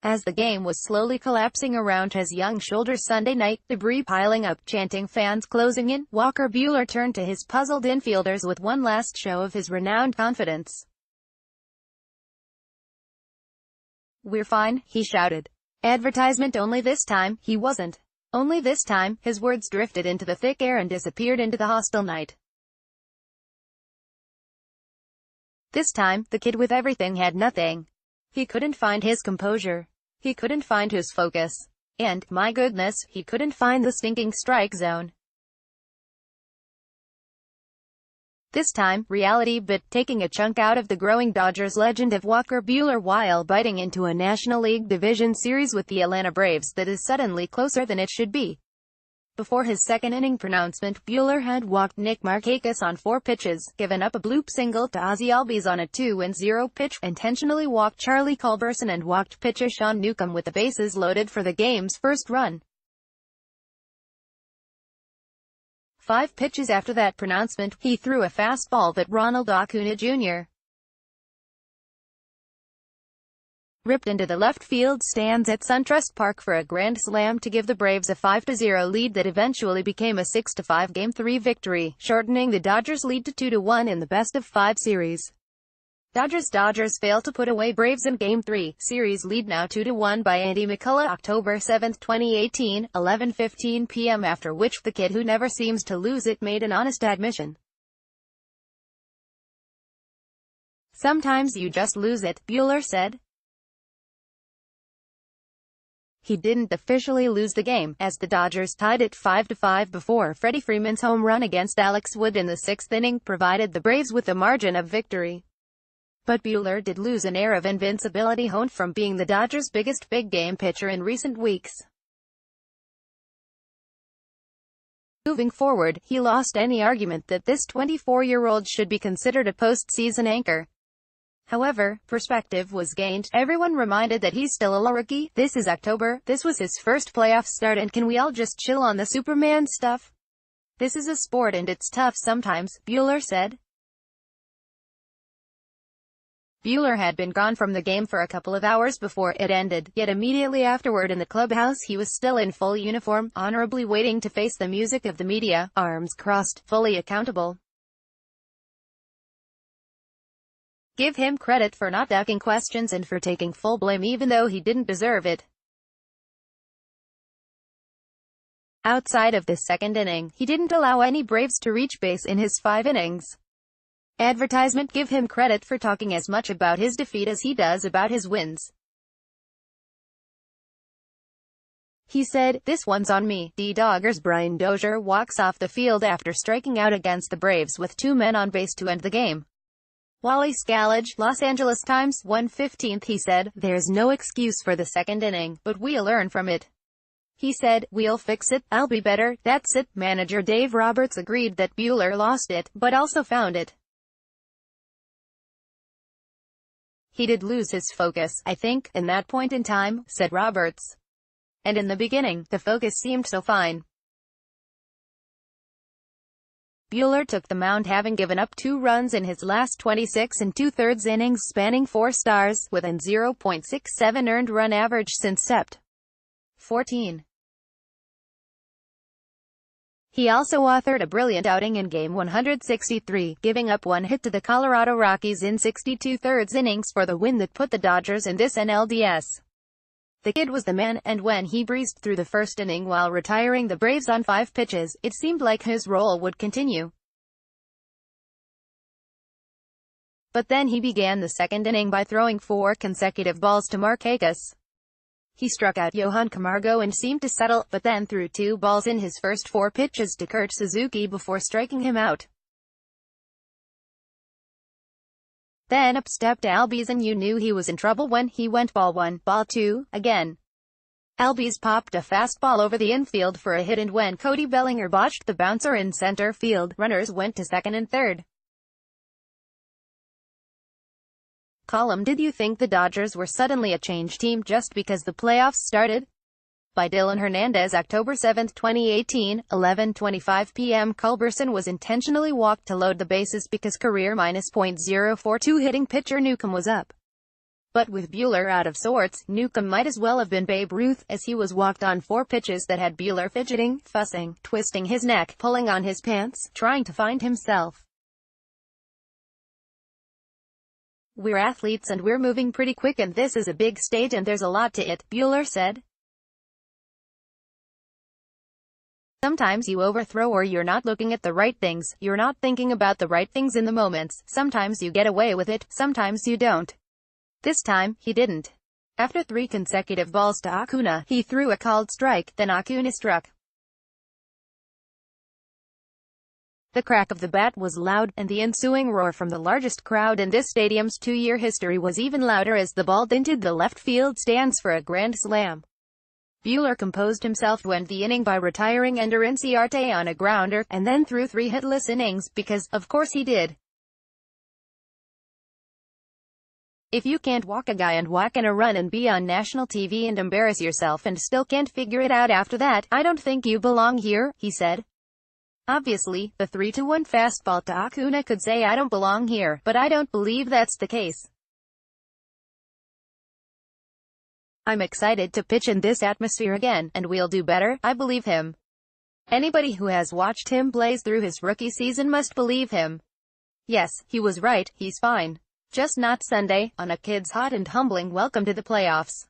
As the game was slowly collapsing around his young shoulders Sunday night, debris piling up, chanting fans closing in, Walker Buehler turned to his puzzled infielders with one last show of his renowned confidence. "We're fine," he shouted. Advertisement only this time, he wasn't. Only this time, his words drifted into the thick air and disappeared into the hostile night. This time, the kid with everything had nothing. He couldn't find his composure. He couldn't find his focus. And, my goodness, he couldn't find the stinking strike zone. This time, reality bit, taking a chunk out of the growing Dodgers legend of Walker Buehler while biting into a National League Division Series with the Atlanta Braves that is suddenly closer than it should be. Before his second inning pronouncement, Buehler had walked Nick Markakis on 4 pitches, given up a bloop single to Ozzie Albies on a 2-0 pitch, intentionally walked Charlie Culberson and walked pitcher Sean Newcomb with the bases loaded for the game's first run. 5 pitches after that pronouncement, he threw a fastball that Ronald Acuna Jr. ripped into the left field stands at SunTrust Park for a grand slam to give the Braves a 5-0 lead that eventually became a 6-5 Game 3 victory, shortening the Dodgers' lead to 2-1 in the best-of-5 series. Dodgers fail to put away Braves in Game 3, series lead now 2-1 by Andy McCullough, October 7, 2018, 11:15 p.m. after which the kid who never seems to lose it made an honest admission. "Sometimes you just lose it," Buehler said. He didn't officially lose the game, as the Dodgers tied it 5-5 before Freddie Freeman's home run against Alex Wood in the 6th inning provided the Braves with a margin of victory. But Buehler did lose an air of invincibility honed from being the Dodgers' biggest big-game pitcher in recent weeks. Moving forward, he lost any argument that this 24-year-old should be considered a postseason anchor. However, perspective was gained. Everyone reminded that he's still a rookie. This is October. This was his first playoff start, and can we all just chill on the Superman stuff? This is a sport and it's tough sometimes, Buehler said. Buehler had been gone from the game for a couple of hours before it ended, yet immediately afterward in the clubhouse he was still in full uniform, honorably waiting to face the music of the media, arms crossed, fully accountable. Give him credit for not ducking questions and for taking full blame even though he didn't deserve it. Outside of the second inning, he didn't allow any Braves to reach base in his 5 innings. Advertisement give him credit for talking as much about his defeat as he does about his wins. He said, "This one's on me." D-Doggers Brian Dozier walks off the field after striking out against the Braves with 2 men on base to end the game. Wally Scalage, Los Angeles Times, 1/15. He said, "There's no excuse for the second inning, but we'll learn from it." He said, "We'll fix it, I'll be better, that's it." Manager Dave Roberts agreed that Buehler lost it, but also found it. "He did lose his focus, I think, in that point in time," said Roberts. "And in the beginning, the focus seemed so fine." Buehler took the mound having given up 2 runs in his last 26 2/3 innings spanning 4 stars, with an 0.67 earned run average since Sept. 14. He also authored a brilliant outing in Game 163, giving up 1 hit to the Colorado Rockies in 62/3 innings for the win that put the Dodgers in this NLDS. The kid was the man, and when he breezed through the first inning while retiring the Braves on 5 pitches, it seemed like his role would continue. But then he began the second inning by throwing 4 consecutive balls to Markakis. He struck out Johan Camargo and seemed to settle, but then threw 2 balls in his first 4 pitches to Kurt Suzuki before striking him out. Then up stepped Albies, and you knew he was in trouble when he went ball 1, ball 2, again. Albies popped a fastball over the infield for a hit, and when Cody Bellinger botched the bouncer in center field, runners went to second and third. Column: Did you think the Dodgers were suddenly a changed team just because the playoffs started? By Dylan Hernandez, October 7, 2018, 11:25 p.m. Culberson was intentionally walked to load the bases because career -.042 hitting pitcher Newcomb was up. But with Buehler out of sorts, Newcomb might as well have been Babe Ruth, as he was walked on 4 pitches that had Buehler fidgeting, fussing, twisting his neck, pulling on his pants, trying to find himself. "We're athletes and we're moving pretty quick and this is a big stage and there's a lot to it," Buehler said. "Sometimes you overthrow or you're not looking at the right things, you're not thinking about the right things in the moments. Sometimes you get away with it, sometimes you don't. This time, he didn't." After 3 consecutive balls to Acuna, he threw a called strike, then Acuna struck. The crack of the bat was loud, and the ensuing roar from the largest crowd in this stadium's 2-year history was even louder as the ball dented the left field stands for a grand slam. Buehler composed himself to end the inning by retiring Ender Inciarte on a grounder, and then threw 3 hitless innings, because, of course he did. "If you can't walk a guy and whack in a run and be on national TV and embarrass yourself and still can't figure it out after that, I don't think you belong here," he said. Obviously, the 3-1 fastball to Acuna could say I don't belong here, but I don't believe that's the case. "I'm excited to pitch in this atmosphere again, and we'll do better," I believe him. Anybody who has watched him blaze through his rookie season must believe him. Yes, he was right, he's fine. Just not Sunday, on a kid's hot and humbling welcome to the playoffs.